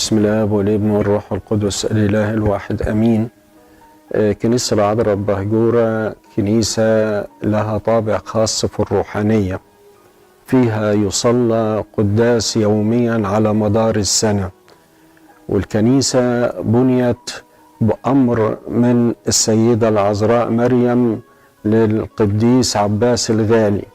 بسم الله والابن والروح القدس الإله الواحد أمين. كنيسة العذراء بهجورة كنيسة لها طابع خاص في الروحانية، فيها يصلى قداس يوميا على مدار السنة، والكنيسة بنيت بأمر من السيدة العذراء مريم للقديس عباس الغالي.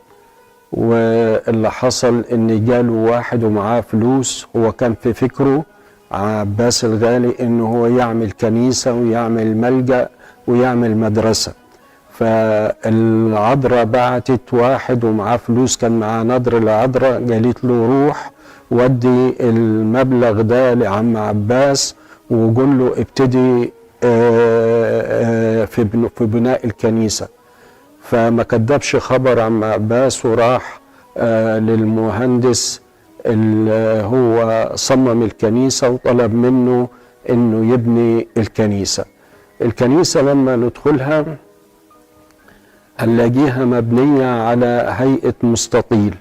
واللي حصل ان جاله واحد ومعاه فلوس، هو كان في فكره عباس الغالي انه هو يعمل كنيسة ويعمل ملجأ ويعمل مدرسة. فالعذراء بعتت واحد ومعاه فلوس، كان معاه نضر العذراء، قالت له روح ودي المبلغ ده لعم عباس وقول له ابتدي في بناء الكنيسة. فما كدبش خبر عم عباس وراح للمهندس اللي هو صمم الكنيسة وطلب منه انه يبني الكنيسة. الكنيسة لما ندخلها هنلاقيها مبنية على هيئة مستطيل،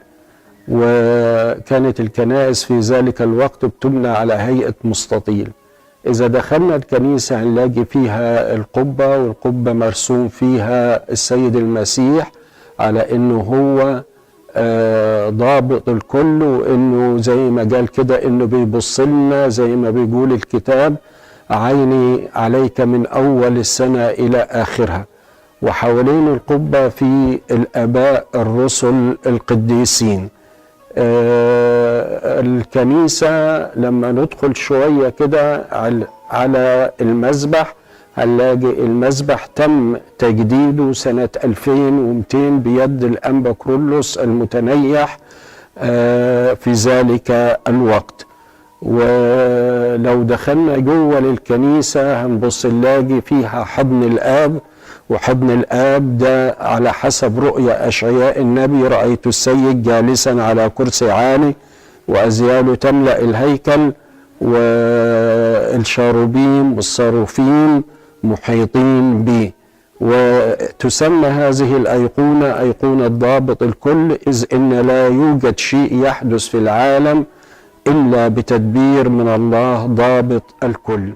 وكانت الكنائس في ذلك الوقت بتبنى على هيئة مستطيل. إذا دخلنا الكنيسة هنلاقي فيها القبة، والقبة مرسوم فيها السيد المسيح على إنه هو ضابط الكل، وإنه زي ما قال كده إنه بيبص لنا زي ما بيقول الكتاب عيني عليك من أول السنة إلى آخرها. وحوالين القبة في الآباء الرسل القديسين. الكنيسة لما ندخل شوية كده على المذبح هنلاقي المذبح تم تجديده سنة 2200 بيد الأنبا كرولوس المتنيح في ذلك الوقت. ولو دخلنا جوه للكنيسة هنبص نلاقي فيها حضن الآب، وحضن الآب ده على حسب رؤيا أشعياء النبي رأيت السيد جالسا على كرسي عالي وأزياله تملأ الهيكل، والشاروبيم والصاروفين محيطين به. وتسمى هذه الأيقونة أيقونة ضابط الكل، إذ إن لا يوجد شيء يحدث في العالم إلا بتدبير من الله ضابط الكل.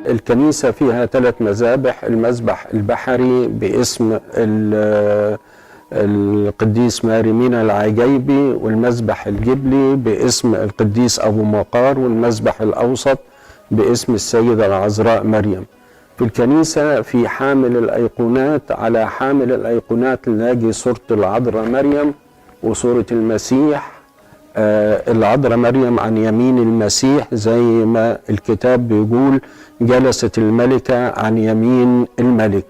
الكنيسة فيها 3 مذابح، المذبح البحري باسم القديس ماري مينا العجيبي، والمذبح الجبلي باسم القديس أبو مقار، والمذبح الأوسط باسم السيدة العذراء مريم. في الكنيسة في حامل الأيقونات، على حامل الأيقونات نلاقي صورة العذراء مريم وصورة المسيح. العذراء مريم عن يمين المسيح زي ما الكتاب بيقول جلست الملكة عن يمين الملك.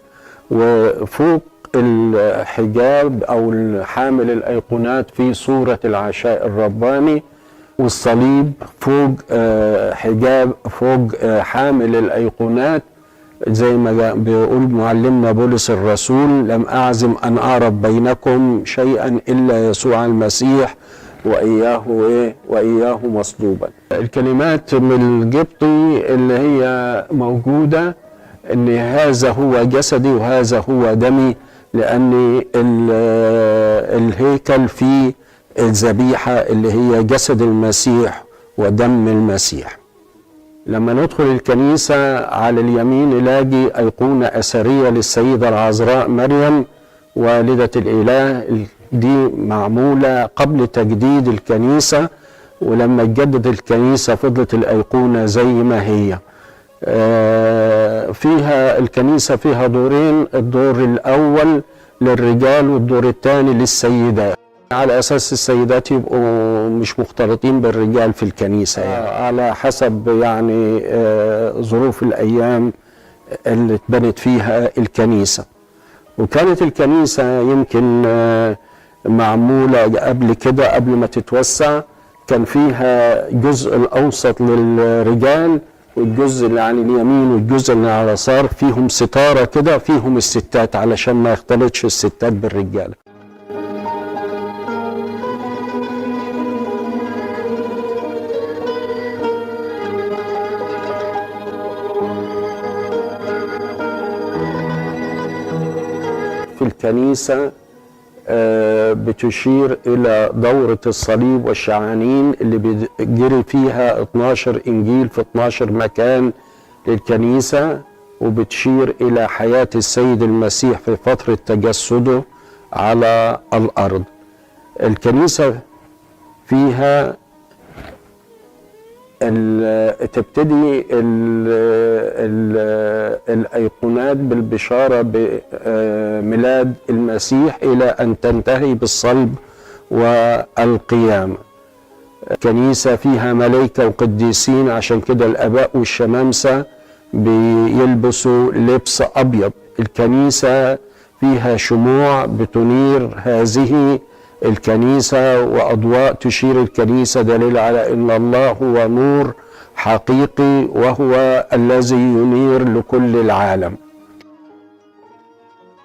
وفوق الحجاب أو حامل الأيقونات في صورة العشاء الرباني، والصليب فوق حجاب فوق حامل الأيقونات، زي ما بيقول معلمنا بولس الرسول لم أعزم أن أعرف بينكم شيئا إلا يسوع المسيح وإياه مصلوبا. الكلمات من القبطي اللي هي موجودة ان هذا هو جسدي وهذا هو دمي، لان الهيكل فيه الذبيحة اللي هي جسد المسيح ودم المسيح. لما ندخل الكنيسة على اليمين نلاقي أيقونة أثرية للسيدة العذراء مريم والدة الإله، دي معمولة قبل تجديد الكنيسة، ولما تجدد الكنيسة فضلت الأيقونة زي ما هي. فيها الكنيسة فيها دورين، الدور الأول للرجال والدور الثاني للسيدات، على أساس السيدات يبقوا مش مختلطين بالرجال في الكنيسة يعني. على حسب يعني ظروف الأيام اللي اتبنت فيها الكنيسة. وكانت الكنيسة يمكن معمولة قبل كده قبل ما تتوسع، كان فيها جزء الأوسط للرجال والجزء اللي عن اليمين والجزء اللي على اليسار فيهم ستارة كده فيهم الستات علشان ما يختلطش الستات بالرجالة. في الكنيسة بتشير إلى دورة الصليب والشعانين اللي بيجري فيها 12 إنجيل في 12 مكان للكنيسة، وبتشير إلى حياة السيد المسيح في فترة تجسده على الأرض. الكنيسة فيها تبتدي الأيقونات بالبشارة بميلاد المسيح إلى أن تنتهي بالصلب والقيامة. الكنيسة فيها ملائكة وقديسين، عشان كده الآباء والشمامسة بيلبسوا لبس أبيض. الكنيسة فيها شموع بتنير هذه الكنيسة وأضواء تشير الكنيسة، دليل على أن الله هو نور حقيقي وهو الذي ينير لكل العالم.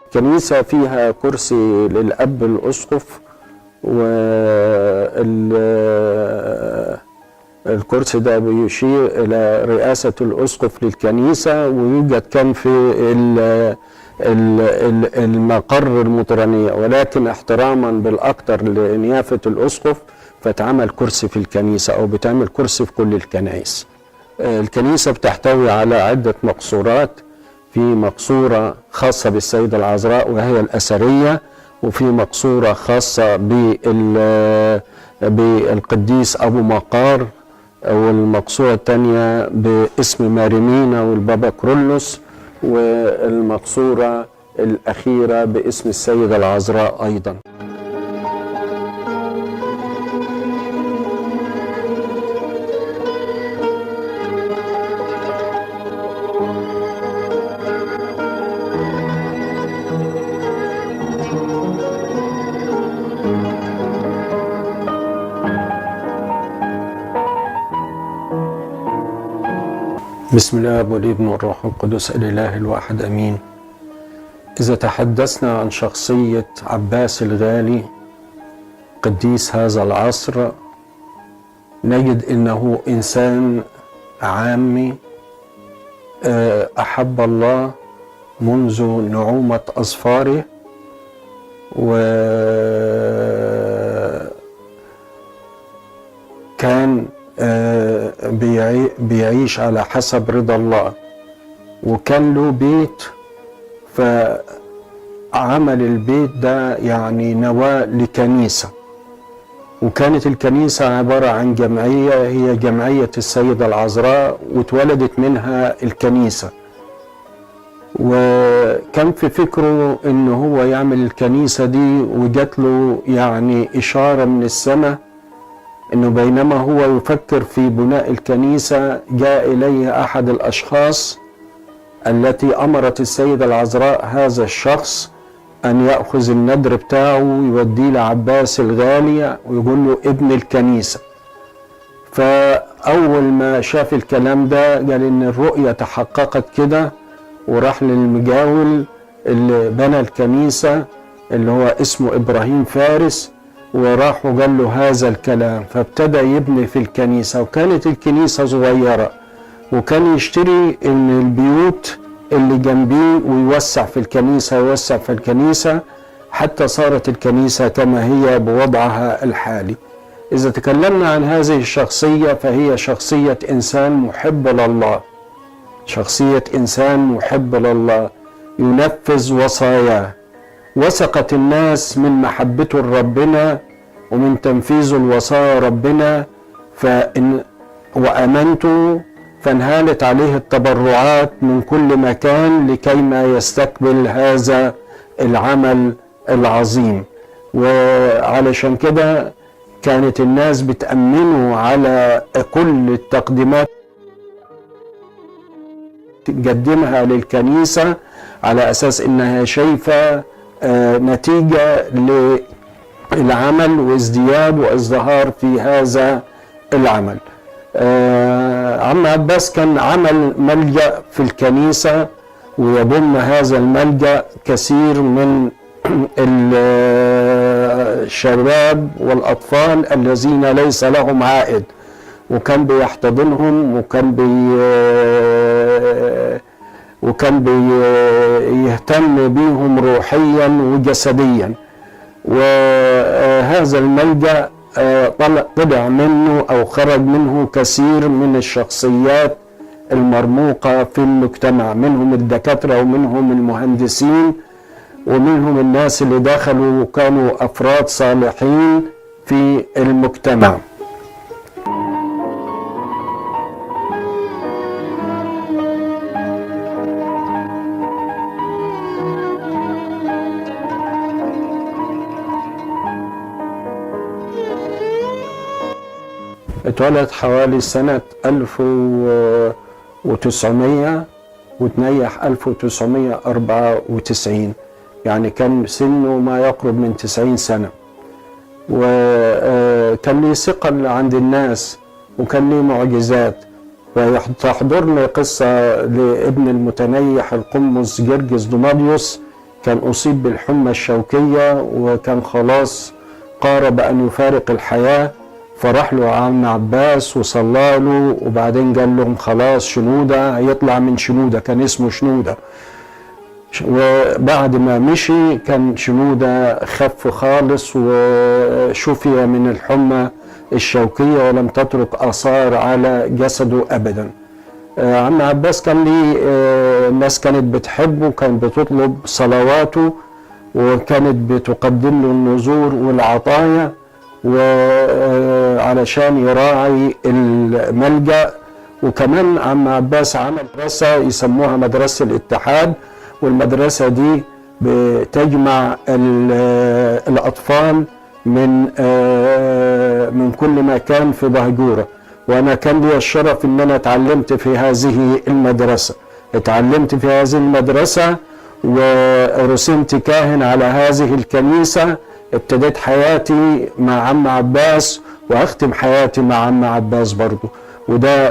الكنيسة فيها كرسي للأب الأسقف، والكرسي ده بيشير إلى رئاسة الأسقف للكنيسة، ويوجد كان في المقر المطرانية، ولكن احتراما بالأكثر لنيافة الأسقف فتعمل كرسي في الكنيسة أو بتعمل كرسي في كل الكنائس. الكنيسة بتحتوي على عدة مقصورات، في مقصورة خاصة بالسيدة العذراء وهي الأثرية، وفي مقصورة خاصة بالقديس أبو مقار، والمقصورة الثانية باسم ماريمينا والبابا كرولوس، والمقصورة الأخيرة باسم السيدة العذراء أيضا. بسم الله والابن والروح القدس الإله الواحد أمين. إذا تحدثنا عن شخصية عباس الغالي قديس هذا العصر، نجد إنه إنسان عامي أحب الله منذ نعومة أظفاره، وكان بيعيش على حسب رضا الله، وكان له بيت، فعمل البيت ده يعني نواة لكنيسة، وكانت الكنيسة عبارة عن جمعية هي جمعية السيدة العذراء، واتولدت منها الكنيسة. وكان في فكره إنه هو يعمل الكنيسة دي، وجات له يعني إشارة من السماء إنه بينما هو يفكر في بناء الكنيسة جاء إليه أحد الأشخاص التي أمرت السيدة العذراء هذا الشخص أن يأخذ الندر بتاعه ويوديه لعباس الغالي ويقول له ابن الكنيسة. فأول ما شاف الكلام ده قال إن الرؤية تحققت كده، وراح للمجاول اللي بنى الكنيسة اللي هو اسمه إبراهيم فارس، وراح وقال له هذا الكلام، فابتدى يبني في الكنيسة. وكانت الكنيسة صغيرة، وكان يشتري ان البيوت اللي جنبيه ويوسع في الكنيسة يوسع في الكنيسة حتى صارت الكنيسة كما هي بوضعها الحالي. إذا تكلمنا عن هذه الشخصية فهي شخصية إنسان محب لله، شخصية إنسان محب لله ينفذ وصاياه. وثقت الناس من محبته لربنا ومن تنفيذ الوصايا ربنا، وأمنته، فانهالت عليه التبرعات من كل مكان لكيما يستقبل هذا العمل العظيم. وعلشان كده كانت الناس بتأمنه على كل التقديمات تقدمها للكنيسة على أساس إنها شايفة نتيجة للعمل وازدياد وازدهار في هذا العمل. عم عباس كان عمل ملجأ في الكنيسة، ويضم هذا الملجأ كثير من الشباب والأطفال الذين ليس لهم عائد، وكان بيحتضنهم، وكان بيهتم بيهم روحيا وجسديا. هذا الملجأ طلع منه أو خرج منه كثير من الشخصيات المرموقة في المجتمع، منهم الدكاترة ومنهم المهندسين ومنهم الناس اللي دخلوا وكانوا أفراد صالحين في المجتمع. اتولد حوالي سنة 1900 وتنيح 1994، يعني كان سنه ما يقرب من 90 سنة. وكان ليه ثقل عند الناس وكان ليه معجزات. وتحضرني قصة لابن المتنيح القمص جرجس دوماديوس، كان أصيب بالحمى الشوكية وكان خلاص قارب أن يفارق الحياة، فراح له عم عباس وصلى له، وبعدين قال لهم خلاص شنودة هيطلع من شنودة، كان اسمه شنودة. وبعد ما مشي كان شنودة خف خالص وشفي من الحمى الشوكية ولم تترك آثار على جسده أبدا. عم عباس كان ليه الناس كانت بتحبه، كانت بتطلب صلواته وكانت بتقدم له النذور والعطايا وعلشان يراعي الملجأ. وكمان عم عباس عمل مدرسة يسموها مدرسة الاتحاد، والمدرسة دي بتجمع الأطفال من كل مكان في بهجورة. وأنا كان لي الشرف إن أنا اتعلمت في هذه المدرسة، ورسمت كاهن على هذه الكنيسة. ابتديت حياتي مع عم عباس وأختم حياتي مع عم عباس برضو. وده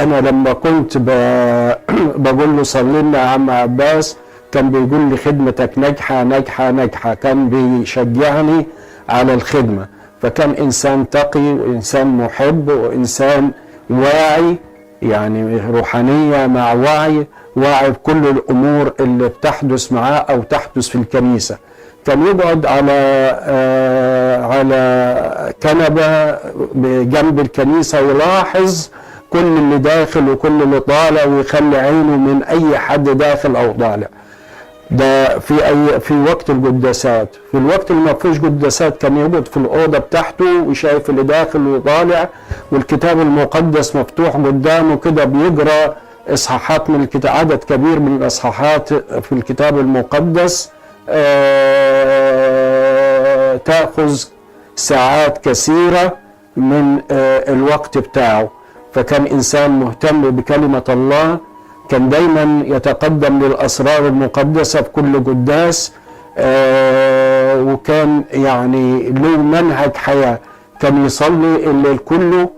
أنا لما كنت بقول له صلي لنا يا عم عباس كان بيقول لي خدمتك ناجحة ناجحة ناجحة، كان بيشجعني على الخدمة. فكان إنسان تقي وإنسان محب وإنسان واعي، يعني روحانية مع وعي بكل الأمور اللي بتحدث معاه أو تحدث في الكنيسة. كان يقعد على كنبة بجنب الكنيسة ويلاحظ كل اللي داخل وكل اللي طالع ويخلي عينه من أي حد داخل أو طالع. ده في وقت القداسات. في الوقت اللي ما فيش قداسات كان يقعد في الأوضة بتاعته وشايف اللي داخل وطالع، والكتاب المقدس مفتوح قدامه كده بيقرأ إصحاحات من الكتاب، عدد كبير من الإصحاحات في الكتاب المقدس. تأخذ ساعات كثيرة من الوقت بتاعه. فكان إنسان مهتم بكلمة الله، كان دايما يتقدم للأسرار المقدسة في كل قداس، وكان يعني له منهج حياة. كان يصلي الليل كله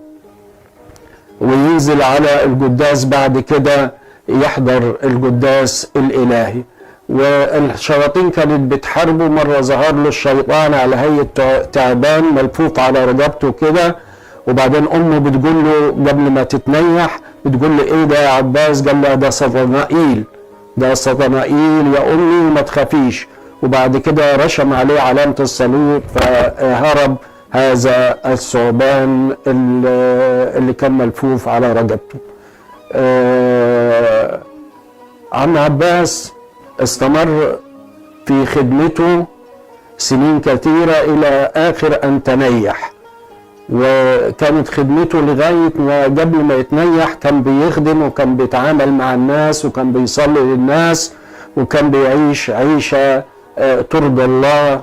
وينزل على القداس بعد كده يحضر القداس الإلهي. والشياطين كانت بتحاربه. مرة ظهر له الشيطان على هيئة تعبان ملفوف على رقبته كده، وبعدين أمه بتقول له قبل ما تتنيح بتقول له إيه ده يا عباس؟ قال لها ده سطنائيل، ده سطنائيل يا أمي وما تخافيش. وبعد كده رشم عليه علامة الصليب فهرب هذا الثعبان اللي كان ملفوف على رقبته. عم عباس استمر في خدمته سنين كثيرة إلى آخر أن تنيح. وكانت خدمته لغاية ما قبل ما يتنيح كان بيخدم وكان بيتعامل مع الناس وكان بيصلي للناس وكان بيعيش عيشة ترضي الله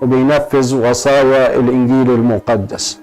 وبينفذ وصايا الإنجيل المقدس.